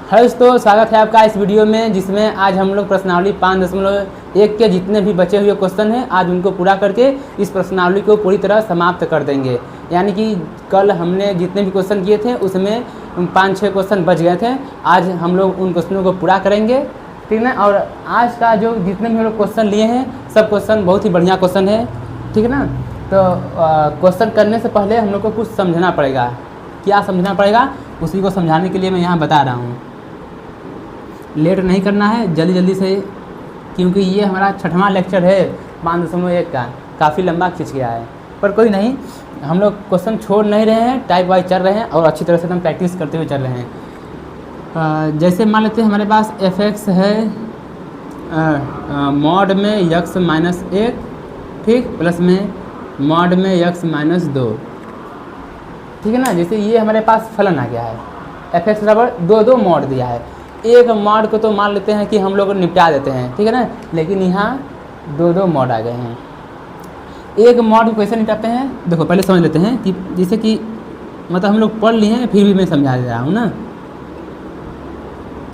Hello दोस्तों, स्वागत है आपका इस वीडियो में, जिसमें आज हम लोग प्रश्नावली 5.1 के जितने भी बचे हुए क्वेश्चन हैं आज उनको पूरा करके इस प्रश्नावली को पूरी तरह समाप्त कर देंगे। यानी कि कल हमने जितने भी क्वेश्चन किए थे उसमें 5-6 क्वेश्चन बच गए थे। आज हम लोग उन क्वेश्चनों को पूरा करेंगे, ठीक है ना। और आज का जो जितने भी हम लोग क्वेश्चन लिए हैं सब क्वेश्चन बहुत ही बढ़िया क्वेश्चन है, ठीक है ना। तो क्वेश्चन करने से पहले हम लोग को कुछ समझना पड़ेगा। क्या समझना पड़ेगा उसी को समझाने के लिए मैं यहाँ बता रहा हूँ। लेट नहीं करना है, जल्दी जल्दी से, क्योंकि ये हमारा 6वां लेक्चर है 5.1 का। काफ़ी लंबा खिंच गया है, पर कोई नहीं, हम लोग क्वेश्चन छोड़ नहीं रहे हैं, टाइप वाइज चल रहे हैं और अच्छी तरह से हम प्रैक्टिस करते हुए चल रहे हैं। जैसे मान लेते हैं हमारे पास f(x) है मॉड में x-1, ठीक, प्लस में मॉड में x-2, ठीक है ना। जैसे ये हमारे पास फलन आ गया है, f(x) बराबर 2 मॉड दिया है। एक मॉड को तो मान लेते हैं कि हम लोग निपटा देते हैं, ठीक है ना, लेकिन यहाँ 2 मॉड आ गए हैं। एक मॉड को कैसे निपटाते हैं देखो, पहले समझ लेते हैं कि जैसे कि मतलब हम लोग पढ़ लिए हैं फिर भी मैं समझा दे रहा हूँ ना।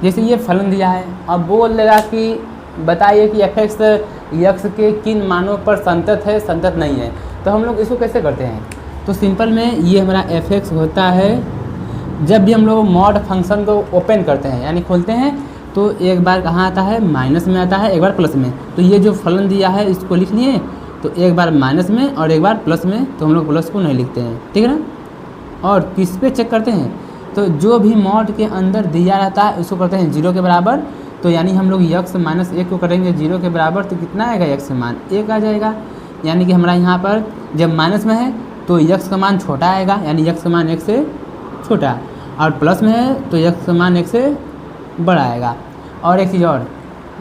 जैसे ये फलन दिया है, अब बोल देगा कि बताइए कि f(x) x के किन मानों पर संतत है, संतत नहीं है। तो हम लोग इसको कैसे करते हैं, तो सिंपल में ये हमारा f(x) होता है, जब भी हम लोग मॉड फंक्शन को ओपन करते हैं यानी खोलते हैं तो एक बार कहाँ आता है, माइनस में आता है, एक बार प्लस में। तो ये जो फलन दिया है इसको लिख लिए, तो एक बार माइनस में और एक बार प्लस में, तो हम लोग प्लस को नहीं लिखते हैं, ठीक है ना। और किस पे चेक करते हैं, तो जो भी मॉड के अंदर दिया रहता है उसको करते हैं 0 के बराबर। तो यानी हम लोग x-1 को करेंगे 0 के बराबर, तो कितना आएगा, x का मान 1 आ जाएगा। यानी कि हमारा यहाँ पर जब माइनस में है तो x का मान छोटा आएगा, यानी x का मान 1 से छोटा, और प्लस में है तो x का मान 1 से बड़ा आएगा। और एक चीज़ और,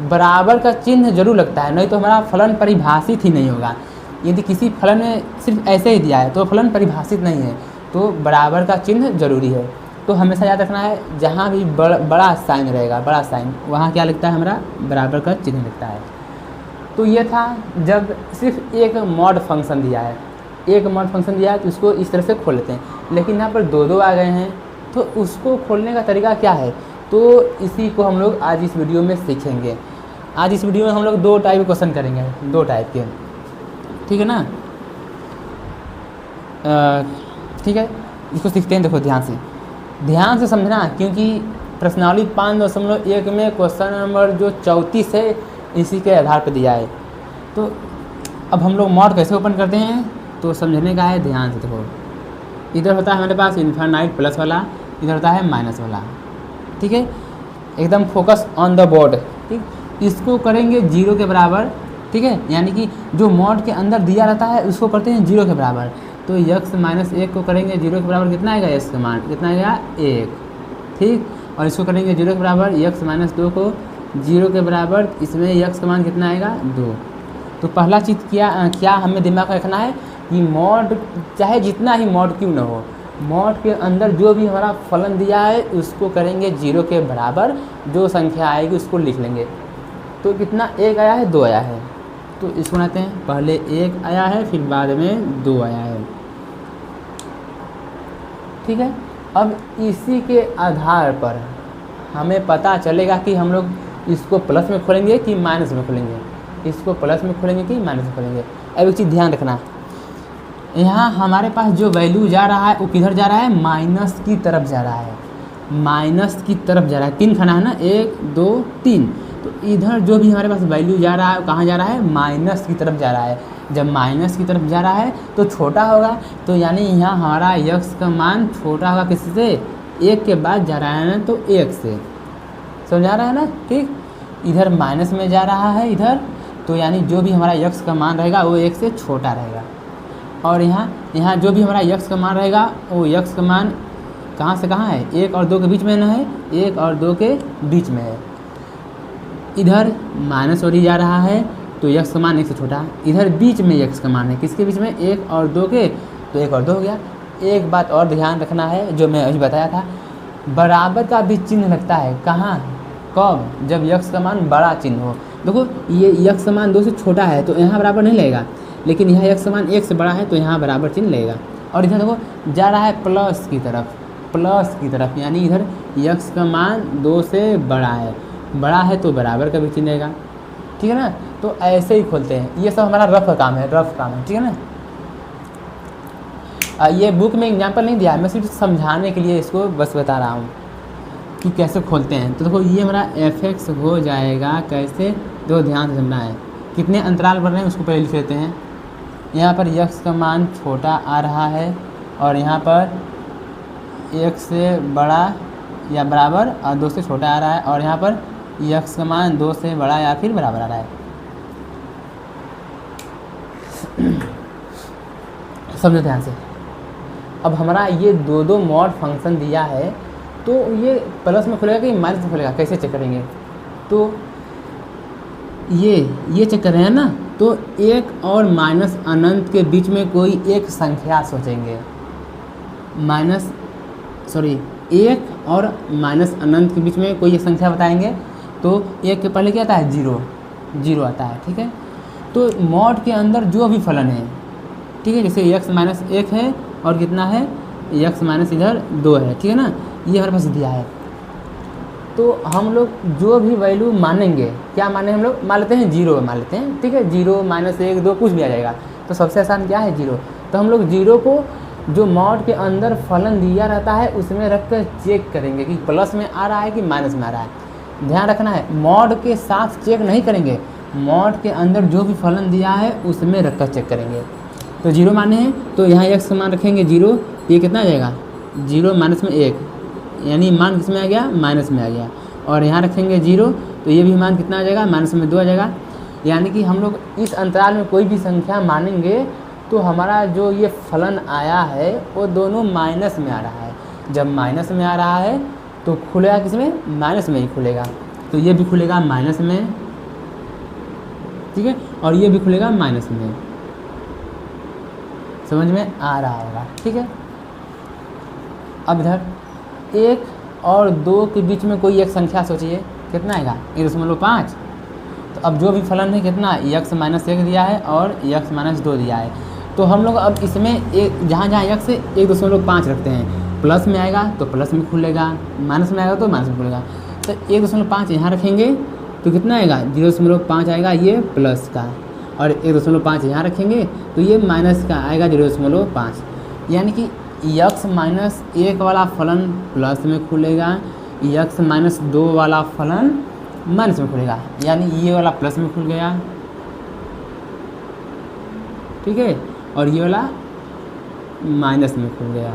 बराबर का चिन्ह जरूर लगता है, नहीं तो हमारा फलन परिभाषित ही नहीं होगा। यदि किसी फलन में सिर्फ ऐसे ही दिया है तो फलन परिभाषित नहीं है, तो बराबर का चिन्ह जरूरी है। तो हमेशा याद रखना है, जहाँ भी बड़ा साइन रहेगा, बड़ा साइन, वहाँ क्या लिखता है, हमारा बराबर का चिन्ह लिखता है। तो ये था जब सिर्फ एक मॉड फंक्शन दिया है, एक मॉड फंक्शन दिया है तो उसको इस तरह से खोल लेते हैं। लेकिन यहाँ पर 2 आ गए हैं, तो उसको खोलने का तरीका क्या है, तो इसी को हम लोग आज इस वीडियो में सीखेंगे। आज इस वीडियो में हम लोग 2 टाइप के क्वेश्चन करेंगे, 2 टाइप के, ठीक है ना। ठीक है, इसको सीखते हैं। देखो ध्यान से समझना, क्योंकि प्रश्नावली 5.1 में क्वेश्चन नंबर जो 34 है इसी के आधार पर दिया है। तो अब हम लोग मॉड कैसे ओपन करते हैं तो समझने का है, ध्यान से देखो। इधर होता है हमारे पास इन्फिनाइट प्लस वाला, इधर होता है माइनस वाला, ठीक है। एकदम फोकस ऑन द बोर्ड, ठीक। इसको करेंगे 0 के बराबर, ठीक है, यानी कि जो मॉड के अंदर दिया रहता है उसको करते हैं 0 के बराबर। तो x-1 को करेंगे 0 के बराबर, कितना आएगा, x का मान कितना आएगा, 1, ठीक। और इसको करेंगे 0 के बराबर, x-2 को 0 के बराबर, इसमें x का मान कितना आएगा, 2। तो पहला चीज़ क्या हमें दिमाग में रखना है कि मॉड चाहे जितना ही मॉड क्यों ना हो, मॉड के अंदर जो भी हमारा फलन दिया है उसको करेंगे 0 के बराबर, जो संख्या आएगी उसको लिख लेंगे। तो कितना, 1 आया है, 2 आया है, तो इसको बनाते हैं, पहले 1 आया है फिर बाद में 2 आया है, ठीक है। अब इसी के आधार पर हमें पता चलेगा कि हम लोग इसको प्लस में खोलेंगे कि माइनस में खोलेंगे, इसको प्लस में खोलेंगे कि माइनस में खोलेंगे। अब एक चीज़ ध्यान रखना, यहाँ हमारे पास जो वैल्यू जा रहा है वो किधर जा रहा है, माइनस की तरफ जा रहा है, माइनस की तरफ जा रहा है। 3 खाना है ना, 1 2 3, तो इधर जो भी हमारे पास वैल्यू जा रहा है कहाँ जा रहा है, माइनस की तरफ जा रहा है। जब माइनस की तरफ जा रहा है तो छोटा होगा, तो यानी यहाँ हमारा x का मान छोटा होगा किससे, 1 के बाद जा रहा है ना, तो 1 से, समझा रहा है ना, ठीक। इधर माइनस में जा रहा है इधर, तो यानी जो भी हमारा x का मान रहेगा वो 1 से छोटा रहेगा। और यहाँ जो भी हमारा x का मान रहेगा वो x का मान कहाँ से कहाँ है, 1 और 2 के बीच में ना है, 1 और 2 के बीच में है। इधर माइनस और जा रहा है तो x का मान 1 से छोटा, इधर बीच में x का मान है, किसके बीच में, 1 और 2 के, तो 1 और 2 हो गया। एक बात और ध्यान रखना है जो मैं अभी बताया था, बराबर का भी चिन्ह लगता है, कहाँ, कब, जब x का मान बड़ा चिन्ह हो। देखो ये x का मान 2 से छोटा है तो यहाँ बराबर नहीं लगेगा, लेकिन यहाँ x का मान 1 से बड़ा है तो यहाँ बराबर चिन्ह लगेगा। और इधर देखो जा रहा है प्लस की तरफ, प्लस की तरफ, यानी इधर यक्स का मान 2 से बड़ा है तो बराबर का भी चिन्ह रहेगा, ठीक है ना। तो ऐसे ही खोलते हैं, ये सब हमारा रफ काम है, ठीक है ना। ये बुक में एग्जाम्पल नहीं दिया है, मैं सिर्फ समझाने के लिए इसको बस बता रहा हूँ कि कैसे खोलते हैं। तो देखो ये हमारा fx हो जाएगा कैसे, दो ध्यान से समझना है, कितने अंतराल बन रहे हैं उसको पहले लिख लेते हैं। यहाँ पर x का मान छोटा आ रहा है और यहाँ पर 1 से बड़ा या बराबर और 2 से छोटा आ रहा है, और यहाँ पर x का मान 2 से बड़ा या फिर बराबर आ रहा है। समझो ध्यान से। अब हमारा ये दो मॉड फंक्शन दिया है, तो ये प्लस में खुलेगा कि माइनस में खुलेगा, कैसे चेक करेंगे। तो ये चेक कर रहे हैं ना, तो एक और माइनस अनंत के बीच में कोई एक संख्या सोचेंगे, एक और माइनस अनंत के बीच में कोई एक संख्या बताएंगे। तो एक के पहले क्या आता है, जीरो आता है, ठीक है। तो मॉड के अंदर जो भी फलन है, ठीक है, जैसे x माइनस 1 है और कितना है x माइनस इधर 2 है, ठीक है ना, ये हमारे पास दिया है। तो हम लोग जो भी वैल्यू मानेंगे, क्या माने हम लोग, मान लेते हैं 0 मान लेते हैं, ठीक है, 0 माइनस 1 2 कुछ भी आ जाएगा। तो सबसे आसान क्या है, 0। तो हम लोग 0 को जो मॉड के अंदर फलन दिया रहता है उसमें रख कर चेक करेंगे कि प्लस में आ रहा है कि माइनस में आ रहा है। ध्यान रखना है, मॉड के साथ चेक नहीं करेंगे, मॉड के अंदर जो भी फलन दिया है उसमें रख कर चेक करेंगे। तो 0 माने हैं तो यहाँ x का मान रखेंगे 0, ये कितना आ जाएगा 0 माइनस में 1, यानी मान किस में आ गया, माइनस में आ गया। और यहाँ रखेंगे 0 तो ये भी मान कितना आ जाएगा, माइनस में 2 आ जाएगा। यानी कि हम लोग इस अंतराल में कोई भी संख्या मानेंगे तो हमारा जो ये फलन आया है वो दोनों माइनस में आ रहा है। जब माइनस में आ रहा है तो खुलेगा किस में, माइनस में ही खुलेगा। तो ये भी खुलेगा माइनस में, ठीक है, और ये भी खुलेगा माइनस में। समझ में आ रहा होगा, ठीक है। अब इधर 1 और 2 के बीच में कोई एक संख्या सोचिए, कितना आएगा 1.5। तो अब जो भी फलन है कितना, x माइनस 1 दिया है और x माइनस 2 दिया है। तो हम लोग अब इसमें जहाँ x है 1.5 रखते हैं, प्लस में आएगा तो प्लस में खुलेगा, माइनस में आएगा तो माइनस में खुलेगा। तो 1.5 यहाँ रखेंगे तो कितना आएगा 0.5 आएगा ये प्लस का, और 1.5 यहाँ रखेंगे तो ये माइनस का आएगा 0.5। यानी कि x माइनस 1 वाला फलन प्लस में खुलेगा, x माइनस 2 वाला फलन माइनस में खुलेगा, यानी ये वाला प्लस में खुल गया, ठीक है, और ये वाला माइनस में खुल गया,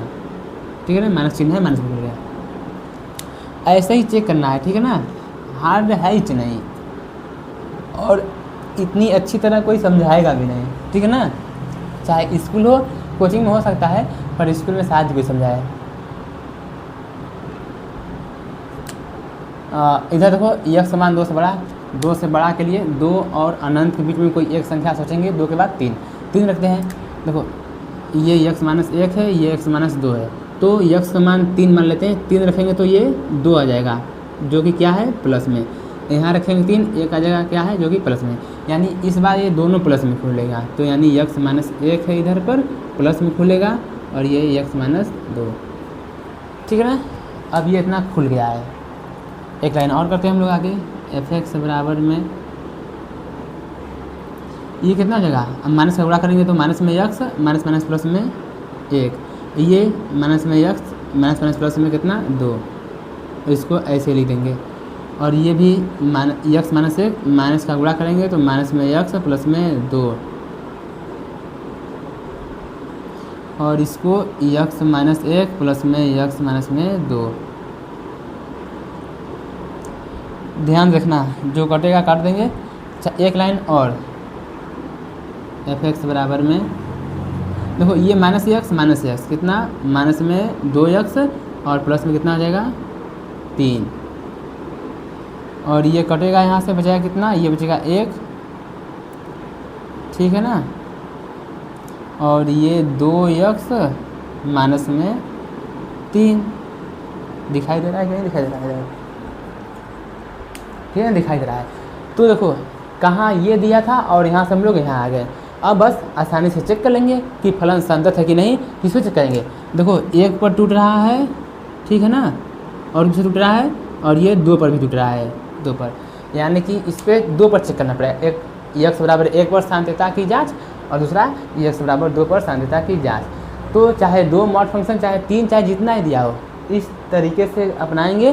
ठीक है ना, माइनस चिन्ह है माइनस में खुल गया। ऐसे ही चेक करना है, ठीक है ना, हार्ड है ही नहीं, और इतनी अच्छी तरह कोई समझाएगा भी नहीं, ठीक है ना। चाहे स्कूल हो, कोचिंग में हो सकता है, पर स्कूल में शायद कोई समझाए। इधर देखो x समान 2 से बड़ा, 2 से बड़ा के लिए 2 और अनंत के बीच में कोई एक संख्या सोचेंगे, 2 के बाद 3 रखते हैं। देखो ये x माइनस 1 है, ये x माइनस 2 है, तो x का मान 3 मान लेते हैं। 3 रखेंगे तो ये 2 आ जाएगा जो कि क्या है प्लस में, यहाँ रखेंगे 3, 1 आ जाएगा क्या है जो कि प्लस में, यानी इस बार ये दोनों प्लस में खुलेगा। तो यानी x माइनस 1 है इधर पर प्लस में खुलेगा, और ये x माइनस 2, ठीक है ना। अब ये इतना खुल गया है। एक लाइन और करते हैं हम लोग आगे, fx बराबर में ये कितना हो जाएगा, अब माइनस का गुणा करेंगे तो माइनस में x, माइनस माइनस प्लस में 1, ये माइनस में x, माइनस माइनस प्लस में कितना 2, इसको ऐसे लिख देंगे। और ये भी x माइनस 1, माइनस का गुणा करेंगे तो माइनस में x प्लस में 2, और इसको x माइनस 1 प्लस में x माइनस में 2। ध्यान रखना, जो कटेगा काट देंगे। अच्छा एक लाइन और, fx बराबर में देखो ये माइनस एक्स कितना, माइनस में 2x और प्लस में कितना आ जाएगा 3, और ये कटेगा यहाँ से, बचेगा कितना, ये बचेगा 1, ठीक है ना, और ये 2x माइनस में 3 दिखाई दे रहा है, क्या दिखाई दे रहा है, ठीक है, दिखाई दे रहा है। तो देखो कहाँ ये दिया था और यहाँ से हम लोग यहाँ आ गए। अब बस आसानी से चेक कर लेंगे कि फलन संतत है कि नहीं, किसको चेक करेंगे। देखो 1 पर टूट रहा है ठीक है ना, और दूसरा टूट रहा है, और ये 2 पर भी टूट रहा है, 2 पर, यानी कि इस पर 2 पर चेक करना पड़ेगा। एक x बराबर 1 पर सांत्यता की जांच, और दूसरा x बराबर 2 पर सांत्यता की जांच। तो चाहे 2 मॉड फंक्शन, चाहे 3, चाहे जितना ही दिया हो, इस तरीके से अपनाएंगे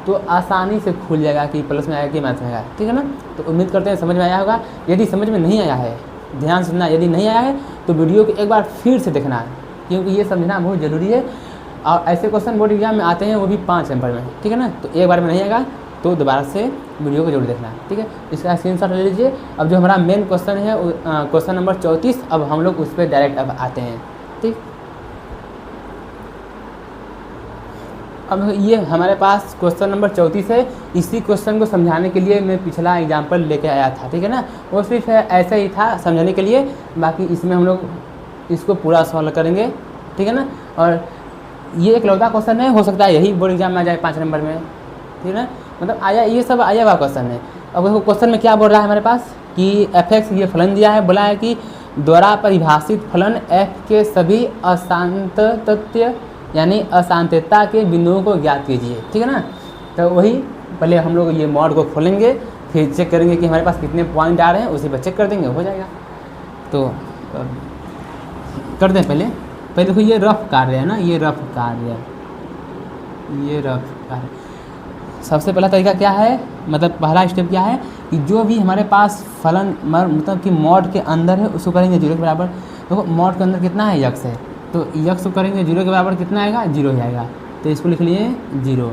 तो आसानी से खुल जाएगा कि प्लस में आएगा कि माइनस में आएगा, ठीक है ना। तो उम्मीद करते हैं समझ में आया होगा। यदि समझ में नहीं आया है, ध्यान से सुनना, यदि नहीं आया है तो वीडियो को एक बार फिर से देखना है, क्योंकि ये समझना बहुत ज़रूरी है। और ऐसे क्वेश्चन बोर्ड एग्जाम में आते हैं, वो भी 5 नंबर में, ठीक है ना। तो एक बार में नहीं आएगा तो दोबारा से वीडियो को जरूर देखना है, ठीक है। इसका स्क्रीनशॉट ले लीजिए। अब जो हमारा मेन क्वेश्चन है, क्वेश्चन नंबर 34, अब हम लोग उस पर डायरेक्ट अब आते हैं, ठीक। अब ये हमारे पास क्वेश्चन नंबर 34 है। इसी क्वेश्चन को समझाने के लिए मैं पिछला एग्जाम्पल लेके आया था, ठीक है ना। वो सिर्फ ऐसा ही था समझाने के लिए, बाकी इसमें हम लोग इसको पूरा सॉल्व करेंगे, ठीक है ना। और ये एक लौता क्वेश्चन है, हो सकता है यही बोर्ड एग्जाम में आ जाए 5 नंबर में, ठीक है ना। मतलब आया, ये सब आया हुआ क्वेश्चन है। अब देखो क्वेश्चन में क्या बोल रहा है हमारे पास कि f(x) ये फलन दिया है, बोला है कि द्वारा परिभाषित फलन f के सभी असांतत्य यानी असांत्यता के बिंदुओं को ज्ञात कीजिए, ठीक है ना। तो वही पहले हम लोग ये मॉड को खोलेंगे, फिर चेक करेंगे कि हमारे पास कितने पॉइंट आ रहे हैं, उसी पर चेक कर देंगे, हो जाएगा। तो कर दें पहले देखो ये रफ कार्य है ना, ये रफ कार्य, ये रफ कार्य। सबसे पहला तरीका क्या है, मतलब पहला स्टेप क्या है कि जो भी हमारे पास फलन मतलब कि मॉड के अंदर है उसको करेंगे 0 के बराबर। देखो मॉड के अंदर कितना है, x है, तो x को करेंगे 0 के बराबर, कितना आएगा, 0 ही आएगा। तो इसको लिख लिए 0,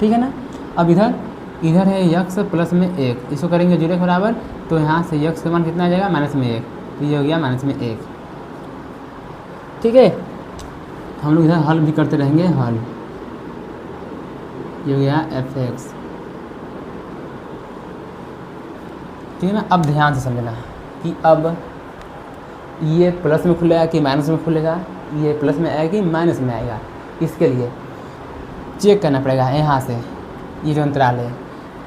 ठीक है ना। अब इधर है x प्लस में 1, इसको करेंगे 0 के बराबर, तो यहाँ से x का मान कितना आ जाएगा, -1, तो ये हो गया -1, ठीक है। हम लोग इधर हल भी करते रहेंगे, हल, ये हो गया f(x), ठीक है ना। अब ध्यान से समझना कि अब ये प्लस में खुलेगा कि माइनस में खुलेगा, ये प्लस में आएगा कि माइनस में आएगा, इसके लिए चेक करना पड़ेगा। यहाँ से ये जो अंतराल है,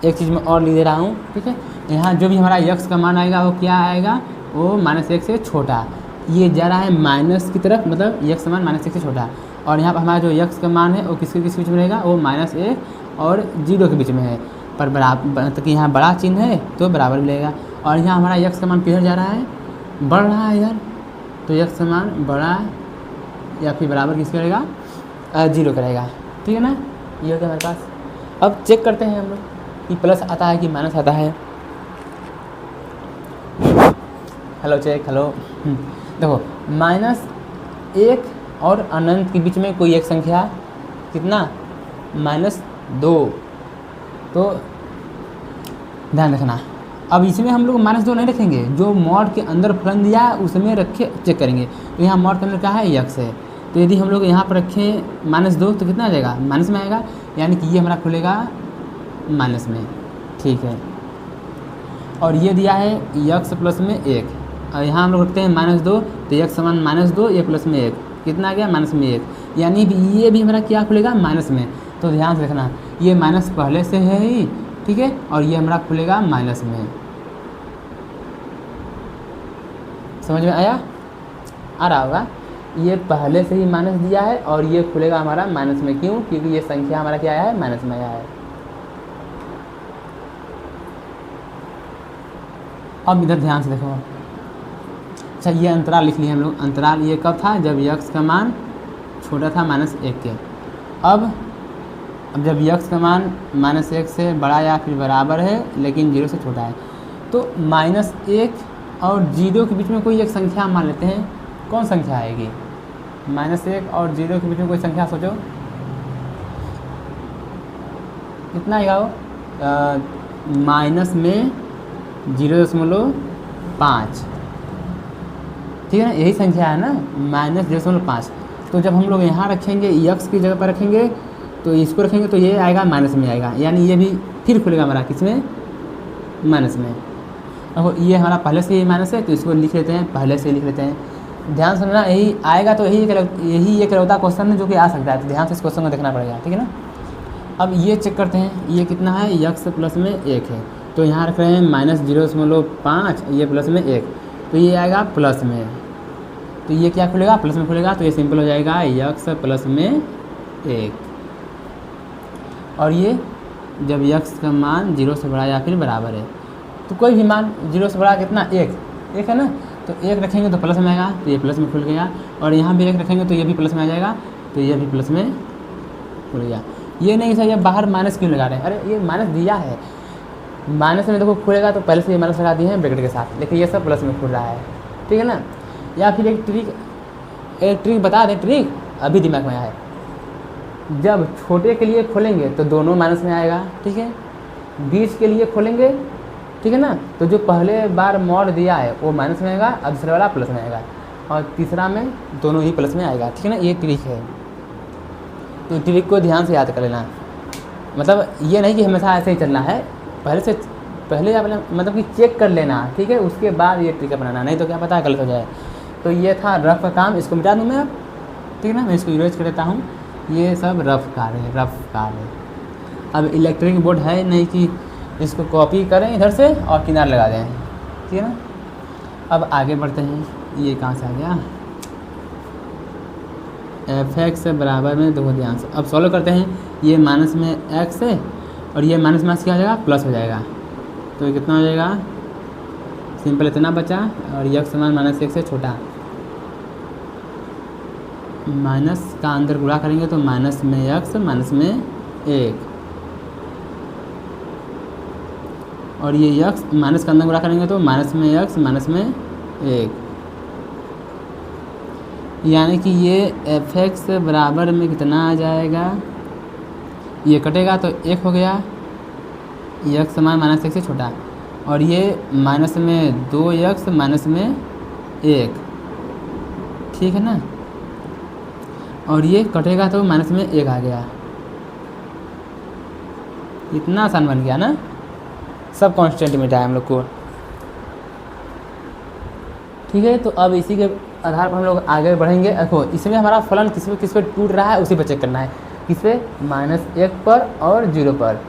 एक चीज़ मैं और लिख दे रहा हूँ, ठीक है। यहाँ जो भी हमारा x का मान आएगा वो क्या आएगा, वो -1 से छोटा, ये जा रहा है माइनस की तरफ, मतलब x का मान -1 से छोटा। और यहाँ पर हमारा जो x का मान है वो किसके बीच में रहेगा, वो -1 और 0 के बीच में है, पर बराबर, तो यहाँ बड़ा चिन्ह है तो बराबर मिलेगा। और यहाँ हमारा x का मान किधर जा रहा है, बढ़ रहा है इधर, तो x का मान बड़ा या फिर बराबर किसका रहेगा, 0 का रहेगा, ठीक है ना। ये हो गया हमारे पास। अब चेक करते हैं हम लोग कि प्लस आता है कि माइनस आता है। Hello check, hello. देखो -1 और अनंत के बीच में कोई एक संख्या, कितना, -2, तो ध्यान रखना। अब इसमें हम लोग -2 नहीं रखेंगे, जो मॉड के अंदर फलन दिया है उसमें रखे चेक करेंगे। तो यहाँ मॉड के अंदर क्या है, x है, तो यदि हम लोग यहाँ पर रखें -2 तो कितना आ जाएगा, माइनस में आएगा, यानी कि ये हमारा खुलेगा माइनस में, ठीक है। और ये दिया है x प्लस में 1, और यहाँ हम लोग रखते हैं -2, तो x समान -2, ये प्लस में 1, कितना आ गया, -1, यानी ये भी हमारा क्या खुलेगा, माइनस में। तो ध्यान से रखना, ये माइनस पहले से है ही, ठीक है, और ये हमारा खुलेगा माइनस में। समझ में आया, आ रहा होगा। ये पहले से ही माइनस दिया है और ये खुलेगा हमारा माइनस में, क्यों, क्योंकि ये संख्या हमारा क्या आया है, माइनस में आया है। अब इधर ध्यान से देखो, अच्छा ये अंतराल लिख लिए हम लोग। अंतराल ये कब था, जब x का मान छोटा था -1 के। अब जब x का मान -1 से बड़ा या फिर बराबर है लेकिन 0 से छोटा है, तो -1 और 0 के बीच में कोई एक संख्या मान लेते हैं। कौन संख्या आएगी, -1 और 0 के बीच में कोई संख्या सोचो, कितना आएगा वो, माइनस में 0.5, ठीक है ना, यही संख्या है ना, -0.5। तो जब हम लोग यहाँ रखेंगे x की जगह पर रखेंगे, तो इसको रखेंगे तो ये आएगा माइनस में आएगा, यानी ये भी फिर खुलेगा हमारा किसमें, माइनस में। अब ये हमारा पहले से ही माइनस है, तो इसको लिख लेते हैं, पहले से लिख लेते हैं। ध्यान समझना, यही आएगा तो यही एक इकलौता क्वेश्चन है जो कि आ सकता है, तो ध्यान से इस क्वेश्चन को देखना पड़ेगा, ठीक है ना। अब ये चेक करते हैं, ये कितना है, x प्लस में 1 है, तो यहाँ रख रहे हैं -0.5, ये प्लस में 1, तो ये आएगा प्लस में, तो ये क्या खुलेगा, प्लस में खुलेगा, तो ये सिंपल हो जाएगा x प्लस में 1, और ये जब यक्स का मान 0 से बड़ा या फिर बराबर है, तो कोई भी मान 0 से बड़ा कितना, 1 है ना, तो 1 रखेंगे तो प्लस में आएगा, तो ये प्लस में खुल गया, और यहाँ भी 1 रखेंगे तो ये भी प्लस में आ जाएगा, तो ये भी प्लस में खुल गया। ये नहीं सर ये बाहर माइनस क्यों लगा रहे हैं, अरे ये माइनस दिया है, माइनस में देखो खुलेगा तो पहले से ये माइनस लगा दिए हैं ब्रैकेट के साथ, लेकिन ये सब प्लस में खुल रहा है, ठीक है ना। या फिर एक ट्रिक बता दें, ट्रिक अभी दिमाग में आया है, जब छोटे के लिए खोलेंगे तो दोनों माइनस में आएगा, ठीक है, बीच के लिए खोलेंगे, ठीक है ना, तो जो पहले बार मॉड दिया है वो माइनस में आएगा, और दूसरा वाला प्लस में आएगा, और तीसरा में दोनों ही प्लस में आएगा, ठीक है ना, ये ट्रिक है। तो ट्रिक को ध्यान से याद कर लेना, मतलब ये नहीं कि हमेशा ऐसे ही चलना है, पहले अपने मतलब कि चेक कर लेना, ठीक है, उसके बाद ये ट्रिक अपनाना, नहीं तो क्या पता गलत हो जाए। तो ये था रफ का काम, इसको मिटा दूँ मैं अब, ठीक है ना, मैं इसको इरेज कर देता हूँ, ये सब रफ कार्य है, रफ कार्य है। अब इलेक्ट्रिक बोर्ड है नहीं कि इसको कॉपी करें इधर से और किनारे लगा दें, ठीक है ना। अब आगे बढ़ते हैं, ये कहाँ से आ गया, fx बराबर में, देखो ध्यान से अब सॉल्व करते हैं, ये माइनस में x है और ये माइनस माइनस क्या हो जाएगा, प्लस हो जाएगा, तो ये कितना हो जाएगा, सिंपल इतना बचा, और यक्स समान माइनस 1 से छोटा, माइनस का अंदर गुणा करेंगे तो माइनस में यक्स माइनस में 1, और ये यक्स माइनस का अंदर गुणा करेंगे तो माइनस में यक्स माइनस में 1, यानी कि ये fx बराबर में कितना आ जाएगा, ये कटेगा तो 1 हो गया, यक्स समान माइनस 1 से छोटा, और ये माइनस में 2x माइनस में 1, ठीक है ना, और ये कटेगा तो माइनस में 1 आ गया। इतना आसान बन गया ना, सब कांस्टेंट मिटा है हम लोग को, ठीक है। तो अब इसी के आधार पर हम लोग आगे बढ़ेंगे। देखो इसमें हमारा फलन किस पे टूट रहा है उसी पर चेक करना है, किस पे, -1 पर और 0 पर।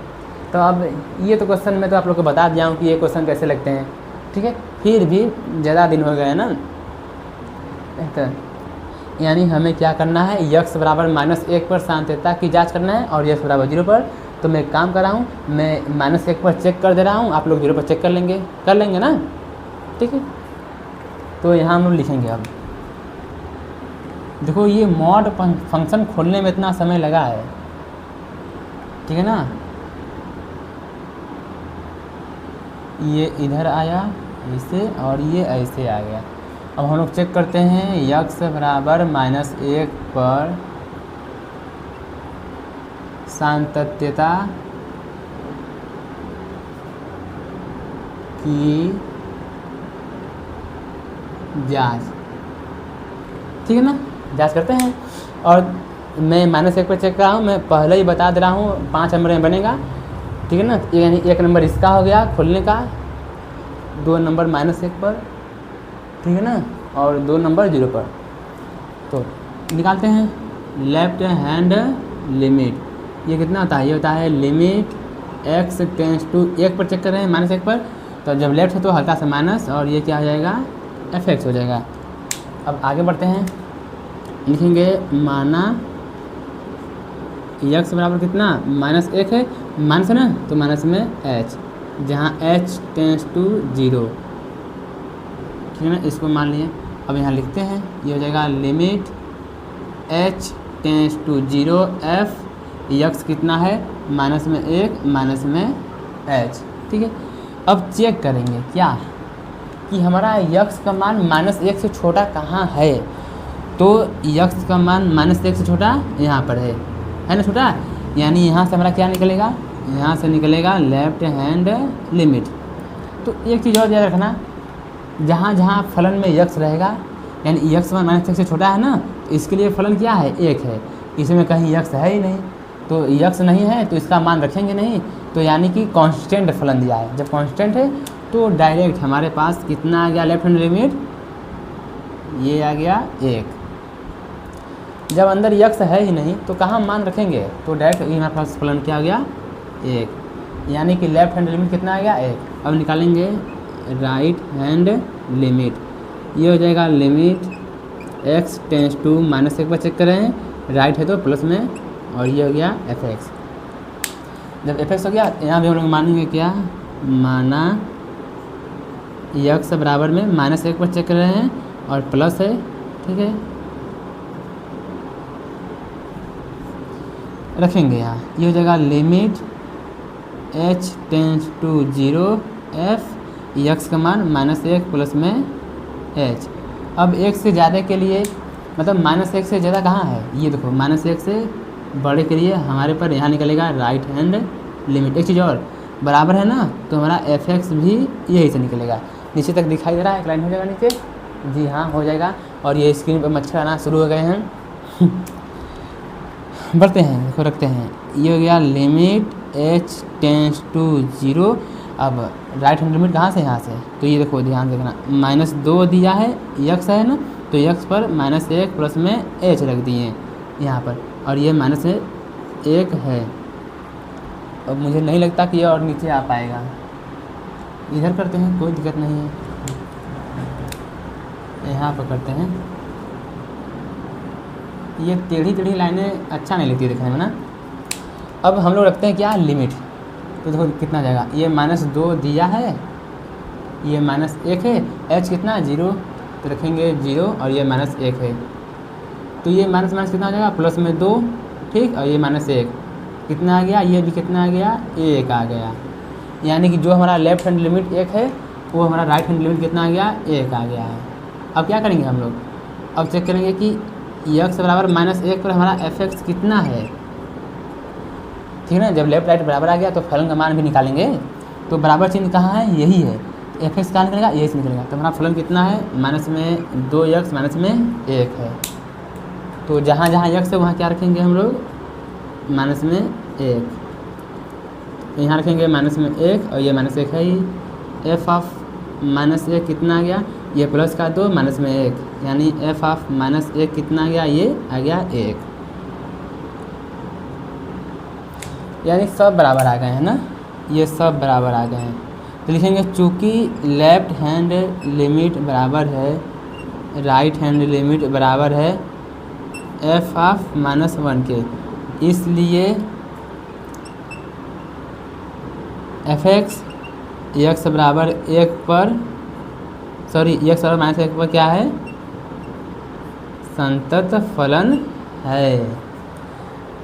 तो अब ये तो क्वेश्चन में तो आप लोग को बता दिया हूँ कि ये क्वेश्चन कैसे लगते हैं, ठीक है, फिर भी ज़्यादा दिन हो गए ना, तो यानी हमें क्या करना है, यक्स बराबर -1 पर सामान्यता की जांच करना है और यक्स बराबर 0 पर। तो मैं एक काम कर रहा हूँ, मैं -1 पर चेक कर दे रहा हूँ, आप लोग 0 पर चेक कर लेंगे ना, ठीक है। तो यहाँ हम लोग लिखेंगे, अब देखो ये मॉड फंक्शन खोलने में इतना समय लगा है, ठीक है ना, ये इधर आया ऐसे और ये ऐसे आ गया। अब हम लोग चेक करते हैं, यक्स बराबर -1 पर सातत्यता की जांच, ठीक है ना, जांच करते हैं। और मैं -1 पर चेक कर रहा हूँ, मैं पहले ही बता दे रहा हूँ 5 नंबर में बनेगा, ठीक है ना, यानी 1 नंबर इसका हो गया खोलने का, 2 नंबर -1 पर, ठीक है ना, और 2 नंबर 0 पर। तो निकालते हैं, लेफ्ट हैंड लिमिट, ये कितना होता है, ये होता है लिमिट x टेंड्स टू 1 पर चेक कर रहे हैं, -1 पर, तो जब लेफ्ट है तो हल्का सा माइनस, और ये क्या हो जाएगा, fx हो जाएगा। अब आगे बढ़ते हैं, लिखेंगे माना x बराबर कितना, -1 है, माइनस है ना, तो माइनस में h, जहाँ h टेंड्स टू 0, ठीक है ना, इसको मान लिए। अब यहाँ लिखते हैं, ये हो जाएगा limit h tends to 0 f, यक्स कितना है, माइनस में 1 माइनस में h, ठीक है। अब चेक करेंगे क्या कि हमारा यक्स का मान -1 से छोटा कहाँ है, तो यक्स का मान -1 से छोटा यहाँ पर है ना छोटा, यानी यहाँ से हमारा क्या निकलेगा, यहाँ से निकलेगा लेफ्ट हैंड लिमिट। तो एक चीज़ और याद रखना, जहाँ जहाँ फलन में यक्स रहेगा, यानी यक्स मान -1 से छोटा है ना, तो इसके लिए फलन क्या है, 1 है, इसमें कहीं यक्स है ही नहीं, तो यक्स नहीं है तो इसका मान रखेंगे नहीं, तो यानी कि कांस्टेंट फलन दिया है। जब कांस्टेंट है तो डायरेक्ट हमारे पास कितना आ गया, लेफ्ट हैंड लिमिट, ये आ गया 1। जब अंदर यक्स है ही नहीं तो कहाँ मान रखेंगे, तो डायरेक्ट हमारे पास फलन क्या आ गया, 1, यानी कि लेफ्ट हैंड लिमिट कितना आ गया, 1। अब निकालेंगे राइट हैंड लिमिट, ये हो जाएगा लिमिट x टेंड्स टू -1 पर चेक कर रहे हैं, राइट है तो प्लस में, और ये हो गया fx। जब एफ एक्स हो गया यहाँ भी हम लोग मानेंगे क्या, माना यक्स बराबर में -1 पर चेक कर रहे हैं और प्लस है, ठीक है, रखेंगे यहाँ, ये हो जाएगा limit h tends to 0 f x का मान -1 प्लस में h। अब 1 से ज़्यादा के लिए मतलब -1 से ज़्यादा कहाँ है, ये देखो -1 से बड़े के लिए हमारे पर यहाँ निकलेगा राइट हैंड लिमिट। एक चीज़ और, बराबर है ना, तो हमारा एफ एक्स भी यही से निकलेगा। नीचे तक दिखाई दे रहा है, एक लाइन हो जाएगा नीचे, जी हाँ हो जाएगा। और ये स्क्रीन पर मच्छर आना शुरू हो गए हैं बढ़ते हैं, देखो रखते हैं, ये हो गया लिमिट h टेंस टू 0। अब राइट हैंड लिमिट कहाँ से, यहाँ से, तो ये देखो ध्यान देखना, -2 दिया है, यक्स है ना, तो यक्स पर -1 प्लस में h रख दिए यहाँ पर, और ये -1 है। अब मुझे नहीं लगता कि ये और नीचे आ पाएगा, इधर करते हैं, कोई दिक्कत नहीं है, यहाँ पर करते हैं। ये टेढ़ी टेढ़ी लाइनें अच्छा नहीं लगती देखने में ना। अब हम लोग रखते हैं क्या, लिमिट, तो देखो कितना जाएगा, ये -2 दिया है, ये -1 है, h कितना 0, तो रखेंगे 0 और ये -1 है, तो ये माइनस माइनस कितना आ जाएगा, प्लस में 2, ठीक, और ये -1 कितना आ गया, ये भी कितना आ गया, 1 आ गया। यानी कि जो हमारा लेफ्ट हैंड लिमिट 1 है वो हमारा राइट हैंड लिमिट कितना आ गया, 1 आ गया है। अब क्या करेंगे हम लोग, अब चेक करेंगे कि x बराबर -1 पर हमारा एफ एक्स कितना है, ठीक है ना। जब लेफ्ट राइट बराबर आ गया तो फलन का मान भी निकालेंगे, तो बराबर चिन्ह कहाँ है, यही है, तो एफ एक्स कहाँ निकलेगा, यही से निकलेगा। तो हमारा फलन कितना है, -2x -1 है, तो जहाँ जहाँ x है वहाँ क्या रखेंगे हम लोग, -1, तो यहाँ रखेंगे -1 और ये -1 है ही, एफ ऑफ -1 कितना आ गया, ये प्लस का 2 -1, यानी एफ ऑफ -1 कितना आ गया, ये आ गया 1, यानी सब बराबर आ गए हैं ना, ये सब बराबर आ गए हैं। तो लिखेंगे चूँकि लेफ्ट हैंड लिमिट बराबर है राइट हैंड लिमिट बराबर है एफ ऑफ -1 के, इसलिए एफ एक्स एक्स बराबर 1 पर, सॉरी एक्स बराबर -1 पर क्या है, संतत फलन है,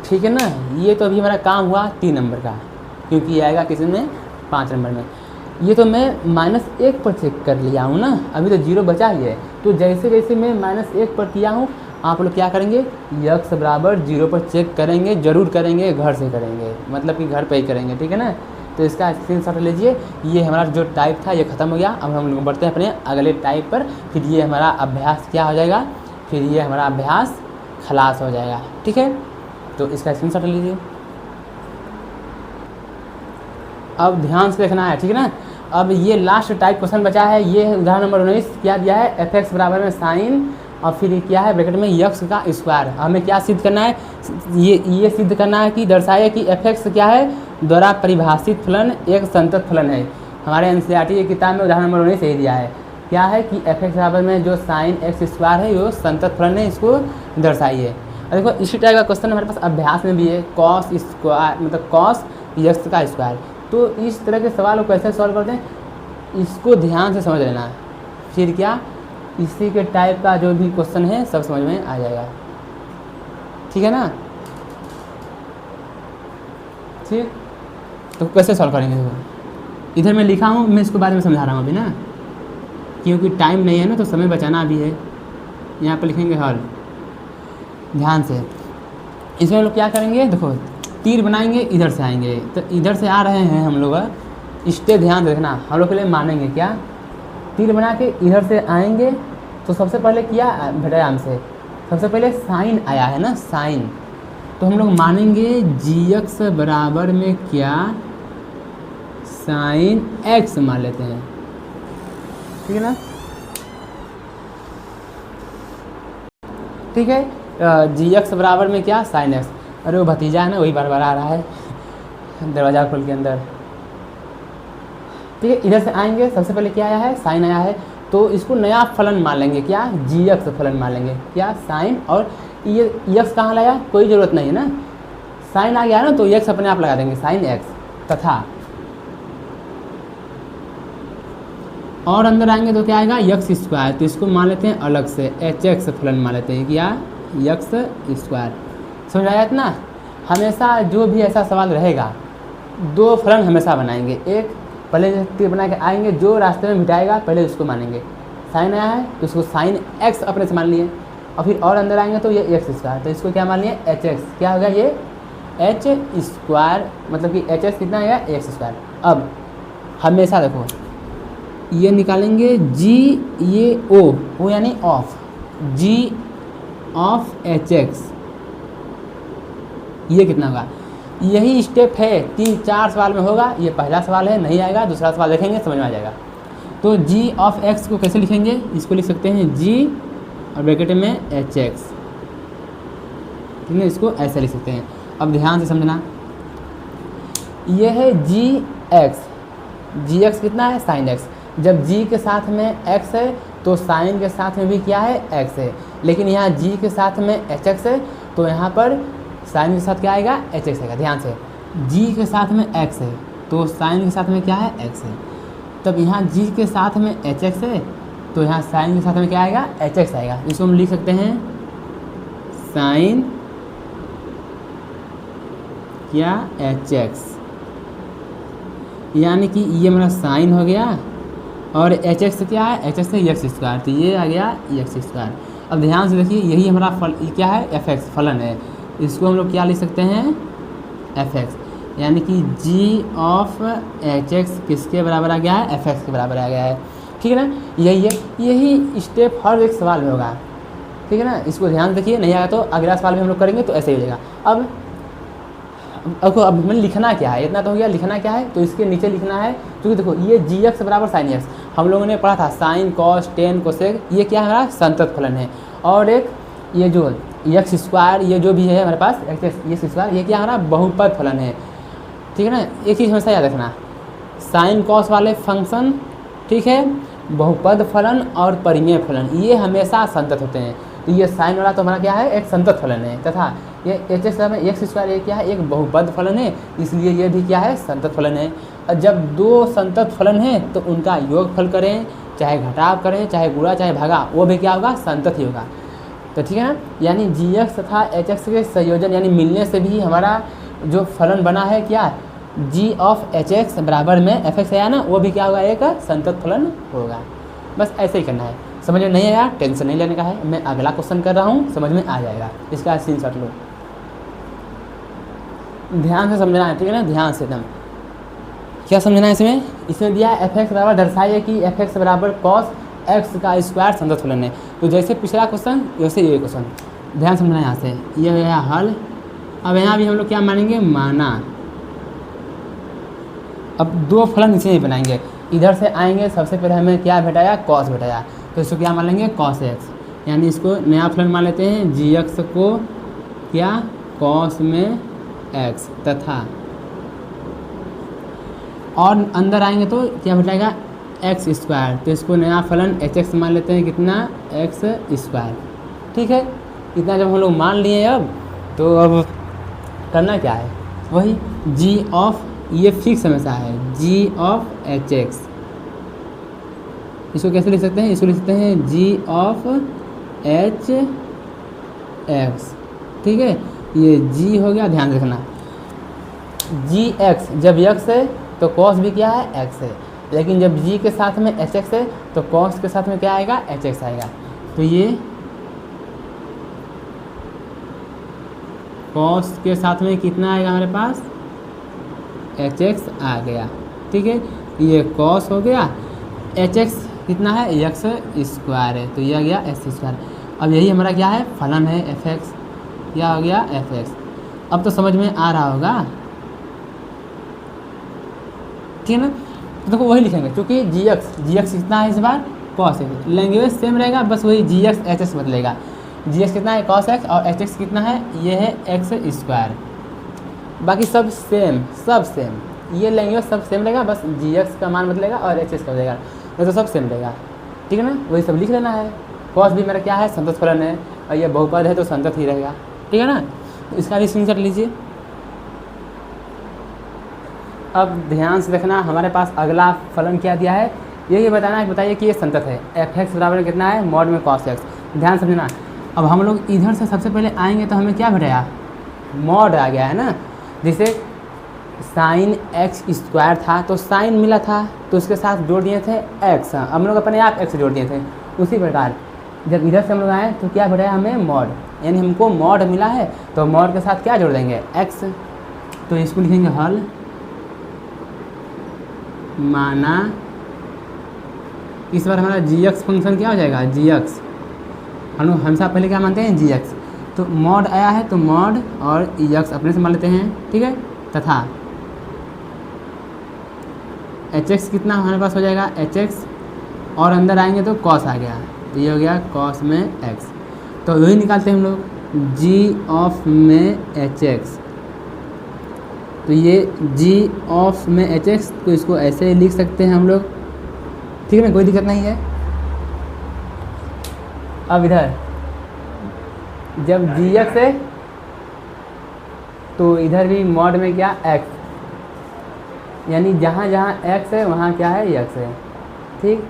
ठीक है ना। ये तो अभी हमारा काम हुआ 3 नंबर का, क्योंकि ये आएगा किसी में 5 नंबर में। ये तो मैं -1 पर चेक कर लिया हूँ ना, अभी तो 0 बचा ही है। तो जैसे जैसे मैं -1 पर किया हूँ, आप लोग क्या करेंगे, x बराबर 0 पर चेक करेंगे, जरूर करेंगे, घर से करेंगे, मतलब कि घर पे ही करेंगे, ठीक है ना। तो इसका स्क्रीनशॉट लीजिए। ये हमारा जो टाइप था ये ख़त्म हो गया। अब हम लोग बढ़ते हैं अपने अगले टाइप पर, फिर ये हमारा अभ्यास क्या हो जाएगा, फिर ये हमारा अभ्यास खलास हो जाएगा, ठीक है। तो इसका स्क्रीनशॉट लीजिए। अब ध्यान से देखना है, ठीक है ना। अब ये लास्ट टाइप क्वेश्चन बचा है, ये उदाहरण नंबर 19 क्या दिया है, एफ एक्स बराबर में साइन और फिर क्या है ब्रैकेट में यक्स का स्क्वायर। हमें क्या सिद्ध करना है, ये सिद्ध करना है कि दर्शाए कि एफ एक्स क्या है, द्वारा परिभाषित फलन एक संतत फलन है। हमारे एनसीईआरटी की किताब में उदाहरण नंबर 19 यही दिया है, क्या है कि एफ एक्स बराबर में जो साइन एक्स स्क्वायर है वो संतत फलन है, इसको दर्शाइए। और देखो इसी टाइप का क्वेश्चन हमारे पास अभ्यास में भी है, कॉस स्क्वायर मतलब कॉस यक्स का स्क्वायर। तो इस तरह के सवाल को कैसे सॉल्व करते हैं, इसको ध्यान से समझ लेना है, फिर क्या इसी के टाइप का जो भी क्वेश्चन है सब समझ में आ जाएगा, ठीक है ना। ठीक, तो कैसे सॉल्व करेंगे, देखो इधर मैं लिखा हूँ, मैं इसको बाद में समझा रहा हूँ अभी ना, क्योंकि टाइम नहीं है ना, तो समय बचाना भी है। यहाँ पर लिखेंगे हल, ध्यान से। इसमें हम लोग क्या करेंगे, देखो तीर बनाएंगे, इधर से आएंगे, तो इधर से आ रहे हैं हम लोग, स्टेप ध्यान देखना। हम लोग पहले मानेंगे क्या, तीर बना के इधर से आएंगे, तो सबसे पहले क्या भटायाम से सबसे पहले साइन आया है ना, साइन, तो हम लोग मानेंगे जी एक्स बराबर में क्या, साइन एक्स मान लेते हैं, ठीक है ना। ठीक है, जी एक्स बराबर में क्या, साइन एक्स। अरे वो भतीजा है ना, वही बार बार आ रहा है दरवाज़ा खोल के अंदर, ठीक है। इधर से आएंगे, सबसे पहले क्या आया है, साइन आया है, तो इसको नया फलन मान लेंगे, क्या जी एक्स फलन मान लेंगे, क्या साइन, और ये एक्स कहाँ लाया, कोई ज़रूरत नहीं है ना, साइन आ गया है ना, तो एक्स अपने आप लगा देंगे, साइन एक्स, तथा और अंदर आएंगे तो क्या आएगा, यक्स स्क्वायर। तो इसको मान लेते हैं अलग से, एच एक्स फलन मान लेते हैं, क्या, यक्स स्क्वायर। समझ आया इतना। हमेशा जो भी ऐसा सवाल रहेगा, दो फलन हमेशा बनाएंगे, एक पहले तीर बना के आएंगे, जो रास्ते में मिटाएगा पहले उसको मानेंगे। साइन आया है तो उसको साइन एक्स अपने से मान लिए, और फिर और अंदर आएंगे तो ये एक्स स्क्वायर, तो इसको क्या मान लिए, एच एक्स। क्या हो गया ये एच स्क्वायर, मतलब कि एच एक्स कितना आएगा, एक्स स्क्वायर। अब हमेशा देखो ये निकालेंगे जी, ये ओ यानी of, g of h x, ये कितना होगा। यही स्टेप है, 3-4 सवाल में होगा। ये पहला सवाल है, नहीं आएगा, दूसरा सवाल देखेंगे समझ में आ जाएगा। तो जी ऑफ एक्स को कैसे लिखेंगे, इसको लिख सकते हैं जी और ब्रैकेट में एच एक्स, ठीक है, इसको ऐसे लिख सकते हैं। अब ध्यान से समझना, ये है जी एक्स कितना है, साइन एक्स। जब जी के साथ में एक्स है तो साइन के साथ में भी क्या है, एक्स है। लेकिन यहाँ जी के साथ में एच एक्स है, तो यहाँ पर साइन के साथ क्या आएगा, एच एक्स आएगा। ध्यान से, जी के साथ में एक्स है तो साइन के साथ में क्या है, एक्स है। तब यहाँ जी के साथ में एच एक्स है तो यहाँ साइन के साथ में क्या आएगा, एच एक्स आएगा। इसको हम लिख सकते हैं साइन क्या, एच एक्स, यानी कि ये हमारा साइन हो गया, और एच एक्स क्या है, एच एक्स है एक्स स्क्वायर, तो ये आ गया एक्स स्क्वायर। अब ध्यान से देखिए, यही हमारा क्या है, एफ एक्स फलन है। इसको हम लोग क्या लिख सकते हैं, एफ एक्स, यानी कि जी ऑफ एच एक्स किसके बराबर आ गया है, एफ एक्स के बराबर आ गया है। ठीक है ना, यही है, यही स्टेप हर एक सवाल में होगा। ठीक है ना, इसको ध्यान देखिए, नहीं आया तो अगला सवाल भी हम लोग करेंगे तो ऐसे ही हो जाएगा। अब हमें लिखना क्या है, इतना तो हो गया, लिखना क्या है, तो इसके नीचे लिखना है, क्योंकि देखो ये जी एक्स बराबर साइन एक्स हम लोगों ने पढ़ा था, साइन कॉस टेन कोसेक, ये क्या है हमारा संतत फलन है। और एक ये जो एक्स स्क्वायर, ये जो भी है हमारे पास एक्स स्क्वायर, ये क्या हमारा बहुपद फलन है। ठीक है ना, एक चीज़ हमेशा याद रखना, साइन कॉस वाले फंक्शन, ठीक है, बहुपद फलन और परिमेय फलन, ये हमेशा संतत होते हैं। तो ये साइन वाला तो हमारा क्या है, एक संतत फलन है, तथा ये एच एक्स स्क्वायर ये क्या है, एक बहुपद फलन है, इसलिए ये भी क्या है, संतत फलन है। और जब दो संतत फलन हैं तो उनका योगफल करें, चाहे घटाव करें, चाहे गुणा, चाहे भागा, वो भी क्या होगा, संतत ही होगा। तो ठीक है ना, यानी जी एक्स तथा एच एक्स के संयोजन यानी मिलने से भी हमारा जो फलन बना है क्या, जी ऑफ एच एक्स बराबर में एफ एक्स आया ना, वो भी क्या होगा, एक संतत फलन होगा। बस ऐसे ही करना है। समझ में नहीं आया, टेंशन नहीं लेने का है, मैं अगला क्वेश्चन कर रहा हूँ, समझ में आ जाएगा, इसका स्क्रीनशॉट लो, ध्यान से समझना है। ठीक है ना, ध्यान से एकदम। क्या समझना है इसमें, इसमें दिया है एफ एक्स बराबर, दर्शाइए कि एफ एक्स बराबर कॉस एक्स का स्क्वायर संतत फलन है। तो जैसे पिछला क्वेश्चन वैसे ये क्वेश्चन, ध्यान समझना है। यहाँ से ये हो गया हल। अब यहाँ भी हम लोग क्या मानेंगे, माना। अब दो फलन इसे नहीं बनाएंगे, इधर से आएंगे, सबसे पहले हमें क्या भेटाया, कॉस भेटाया, तो इसको क्या मान लेंगे, कॉस एक्स, यानी इसको नया फलन मान लेते हैं, जी एक्स को क्या, कॉस में एक्स, तथा और अंदर आएंगे तो क्या भेटाएगा, एक्स स्क्वायर, तो इसको नया फलन एच एक्स मान लेते हैं, कितना, एक्स स्क्वायर। ठीक है, इतना जब हम लोग मान लिए, अब तो अब करना क्या है, वही जी ऑफ, ये फिक्स हमेशा है, जी ऑफ एच एक्स, इसको कैसे लिख सकते हैं, इसको लिख सकते हैं जी ऑफ एच एक्स। ठीक है, ये जी हो गया, ध्यान रखना, जी एक्स जब एक्स है तो कॉस भी क्या है, एक्स है, लेकिन जब जी के साथ में एच एक्स है तो कॉस के साथ में क्या आएगा, एच एक्स आएगा। तो ये कॉस के साथ में कितना आएगा हमारे पास, एच एक्स आ गया। ठीक है, ये कॉस हो गया, एच एक्स कितना है, एक्स स्क्वायर है, तो ये आ गया एक्स स्क्वायर। अब यही हमारा क्या है, फलन है एफ एक्स, क्या हो गया, एफ एक्स। अब तो समझ में आ रहा होगा, ठीक है ना। तो देखो वही लिखेंगे, क्योंकि जी एक्स कितना है इस बार, कॉस एक्स, लैंग्वेज सेम रहेगा, बस वही जी एक्स एच एक्स बदलेगा। जी एक्स कितना है, कॉस एक्स, और एच एक्स कितना है, ये है एक्स स्क्वायर। बाकी सब सेम, सब सेम, ये लैंग्वेज सब सेम रहेगा, बस जी एक्स का मान बदलेगा और एच एक्स का बदलेगा, नहीं तो सब सेम रहेगा। ठीक है ना, वही सब लिख लेना है। कॉस भी मेरा क्या है, संतत फलन है, और ये बहुपद है तो संतत ही रहेगा। ठीक है ना, तो इसका भी स्क्रीनशॉट लीजिए। अब ध्यान से देखना, हमारे पास अगला फलन क्या दिया है, ये बताना है, बताइए कि ये संतत है। एफ एक्स बराबर कितना है, मॉड में कॉस एक्स। ध्यान समझना। अब हम लोग इधर से सबसे पहले आएंगे तो हमें क्या भेटेगा, मॉड आ गया है ना। जैसे साइन एक्स स्क्वायर था तो साइन मिला था तो उसके साथ जोड़ दिए थे एक्स, हम लोग अपने आप एक्स जोड़ दिए थे। उसी प्रकार जब इधर से हम लोग आए तो क्या भेटा हमें, मॉड, यानी हमको मॉड मिला है तो मॉड के साथ क्या जोड़ देंगे, एक्स। तो इसको लिखेंगे हल, माना इस बार हमारा जी एक्स फंक्शन क्या हो जाएगा, जी एक्स। हम लोग हमेशा पहले क्या मानते हैं, जी एक्स। तो मॉड आया है तो मॉड और एक्स अपने से मान लेते हैं, ठीक है। तथा एच एक्स कितना हमारे पास हो जाएगा, एच एक्स, और अंदर आएंगे तो कॉस आ गया, तो ये हो गया कॉस में एक्स। तो वही निकालते हैं हम लोग, जी ऑफ में एच एक्स। तो ये जी ऑफ में एच एक्स, तो इसको ऐसे ही लिख सकते हैं हम लोग, ठीक है ना, कोई दिक्कत नहीं है। अब इधर जब जी एक्स है तो इधर भी मॉड में क्या, एक्स, यानी जहाँ जहाँ एक्स है वहाँ क्या है, एक्स है, ठीक।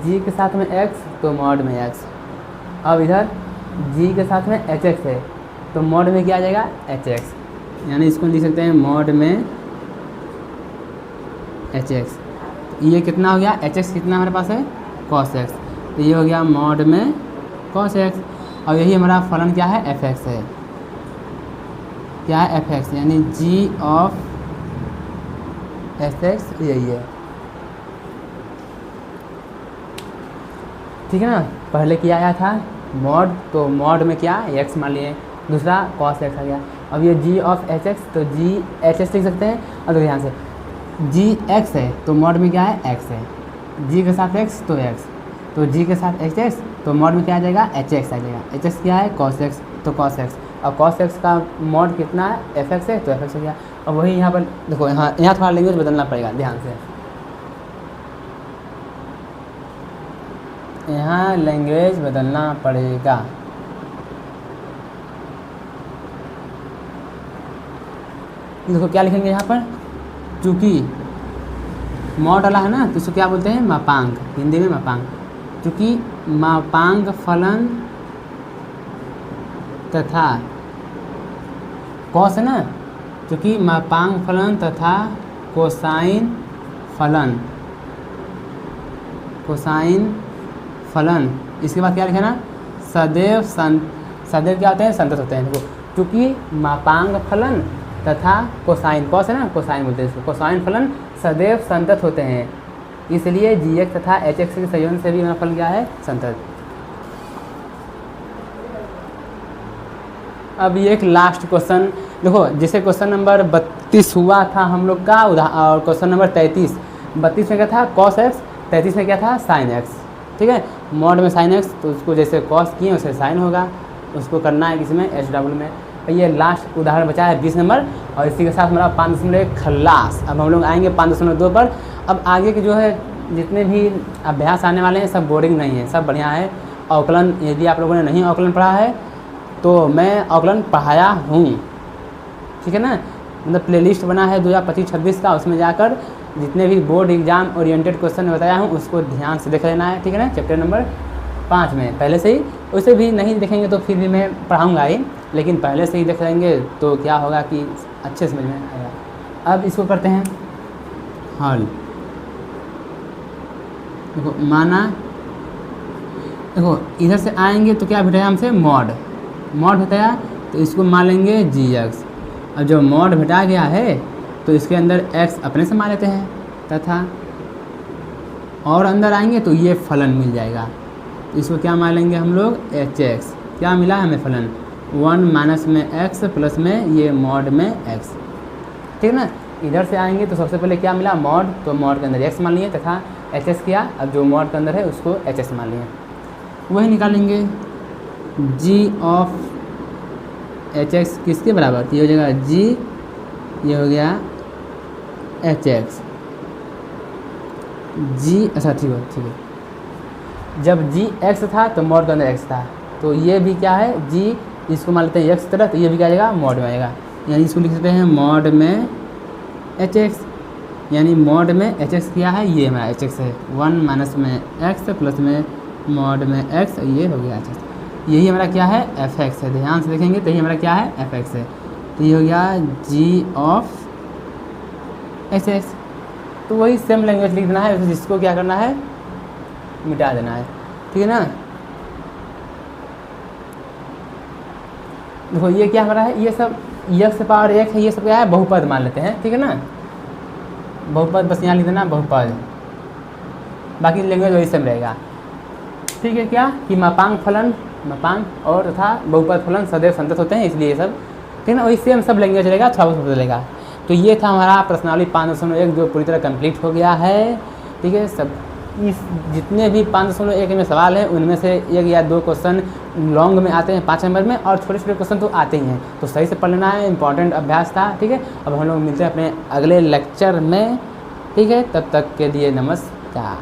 जी के साथ में एक्स तो मॉड में एक्स। अब इधर जी के साथ में एच एक्स है तो मॉड में क्या आ जाएगा, एच एक्स, यानी इसको लिख सकते हैं मॉड में एच एक्स। ये कितना हो गया, एच एक्स कितना हमारे पास है, कॉस एक्स, तो ये हो गया मॉड में कॉस एक्स। और यही हमारा फलन क्या है, एफ एक्स है, क्या है, एफ एक्स, यानी जी ऑफ एफ एक्स यही है, ठीक है ना। पहले क्या आया था, मॉड, तो मॉड में क्या, एक्स मान लिए, दूसरा कॉस एक्स आ गया। अब ये जी ऑफ एच एक्स, तो जी एच एक्स लिख सकते हैं। अब ध्यान से, जी एक्स है तो मॉड में क्या है, एक्स है, जी के साथ एक्स तो एक्स, तो जी के साथ एच एक्स तो मॉड में क्या आ जाएगा, एच एक्स आ जाएगा। एच एक्स क्या है, कॉस एक्स, तो कॉस एक्स, और कॉस एक्स का मॉड कितना है, एफ एक्स है, तो एफ एक्स हो गया। और वही यहाँ पर देखो, यहाँ थोड़ा लैंग्वेज बदलना पड़ेगा, ध्यान से, यहाँ लैंग्वेज बदलना पड़ेगा। देखो क्या लिखेंगे यहाँ पर, चूँकि मॉड वाला है ना तो इसको क्या बोलते हैं, मापांक, हिंदी में मापांक। चूँकि मापांक फलन तथा कॉस है ना, चूँकि मापांक फलन तथा कोसाइन फलन, कोसाइन फलन, इसके बाद क्या लिखा ना, सदैव सदैव क्या होते हैं, संतत होते हैं। देखो, चूँकि मापांक फलन तथा कोसाइन, कॉस है ना, कोसाइन बोलते हैं इसको, कोसाइन फलन सदैव संतत होते हैं, इसलिए जी एक्स तथा एच एक्स के संयोजन से भी हमारा फल क्या है, संतत। अब ये एक लास्ट क्वेश्चन देखो, जैसे क्वेश्चन नंबर 32 हुआ था हम लोग का और क्वेश्चन नंबर 33, 32 में क्या था, कॉस एक्स, 33 में क्या था, साइन एक्स, ठीक है। मॉड में साइन एक्स, तो उसको जैसे कॉस किए वैसे साइन होगा, उसको करना है किसी में, एच डबल में। ये लास्ट उदाहरण बचा है 20 नंबर, और इसी के साथ हमारा 5.1 खल्लास। अब हम लोग आएंगे 5.2 पर। अब आगे के जो है जितने भी अभ्यास आने वाले हैं सब बोरिंग नहीं है, सब बढ़िया है। अवकलन, यदि आप लोगों ने नहीं अवकलन पढ़ा है तो मैं अवकलन पढ़ाया हूँ, ठीक है ना, मतलब प्लेलिस्ट बना है 2025-26 का, उसमें जाकर जितने भी बोर्ड एग्जाम ओरिएंटेड क्वेश्चन बताया हूँ उसको ध्यान से देख लेना है, ठीक है ना। चैप्टर नंबर 5 में पहले से ही, उसे भी नहीं देखेंगे तो फिर भी मैं पढ़ाऊँगा ही, लेकिन पहले से ही देख लेंगे तो क्या होगा कि अच्छे समझ में आएगा। अब इसको करते हैं हल। देखो माना, देखो इधर से आएंगे तो क्या भेटाया हमसे, मॉड, मॉड भेटाया तो इसको मान लेंगे जी एक्स। और जो मॉड भेटा गया है तो इसके अंदर एक्स अपने से मान लेते हैं, तथा और अंदर आएंगे तो ये फलन मिल जाएगा, इसको क्या मान लेंगे हम लोग, एच एक्स। क्या मिला हमें फलन, 1 माइनस में एक्स प्लस में ये मॉड में एक्स, ठीक है ना। इधर से आएंगे तो सबसे पहले क्या मिला, मॉड, तो मॉड के अंदर एक्स मान लिए तथा एच एक्स किया। अब जो मॉड के अंदर है उसको एच एक्स मान लिए, वही निकालेंगे। जी ऑफ एच एक्स किसके बराबर, ये हो जाएगा जी, ये हो गया एच एक्स जी, अच्छा ठीक है। जब जी एक्स था तो मॉड के अंदर एक्स था, तो ये भी क्या है जी, इसको मान लेते हैं एक्स तरह, तो ये भी क्या आ जाएगा, मॉड में आएगा, यानी इसको लिख सकते हैं मॉड में एच एक्स, यानी मॉड में एच एक्स क्या है, ये हमारा एच एक्स है, 1 माइनस में एक्स प्लस में मॉड में एक्स, ये हो गया एच एक्स। यही हमारा क्या है, एफ एक्स है। ध्यान से देखेंगे तो ये हमारा क्या है, एफ एक्स है। तो ये हो गया जी ऑफ एच एक्स। तो वही सेम लैंग्वेज लिख देना है, जिसको क्या करना है, मिटा देना है, ठीक है ना। देखो ये क्या हमारा है, ये सब यक्स पावर एक है, ये सब क्या है, बहुपद मान लेते हैं, ठीक है ना। बहुपद बस यहाँ लिख देना बहुपद, बाकी लैंग्वेज वही सेम रहेगा, ठीक है। क्या कि मापांक फलन, मापांक और तथा बहुपद फलन सदैव संतत होते हैं, इसलिए ये सब ठीक है ना, वही सेम सब लैंग्वेज रहेगा, थोड़ा बहुत बदलेगा। तो ये था हमारा प्रश्नावली 5.1 जो पूरी तरह कंप्लीट हो गया है, ठीक है। सब इस जितने भी 5.1 में सवाल हैं उनमें से 1 या 2 क्वेश्चन लॉन्ग में आते हैं 5 नंबर में, और छोटे छोटे क्वेश्चन तो आते ही हैं, तो सही से पढ़ लेना है, इंपॉर्टेंट अभ्यास था, ठीक है। अब हम लोग मिलते हैं अपने अगले लेक्चर में, ठीक है। तब तक के लिए नमस्कार।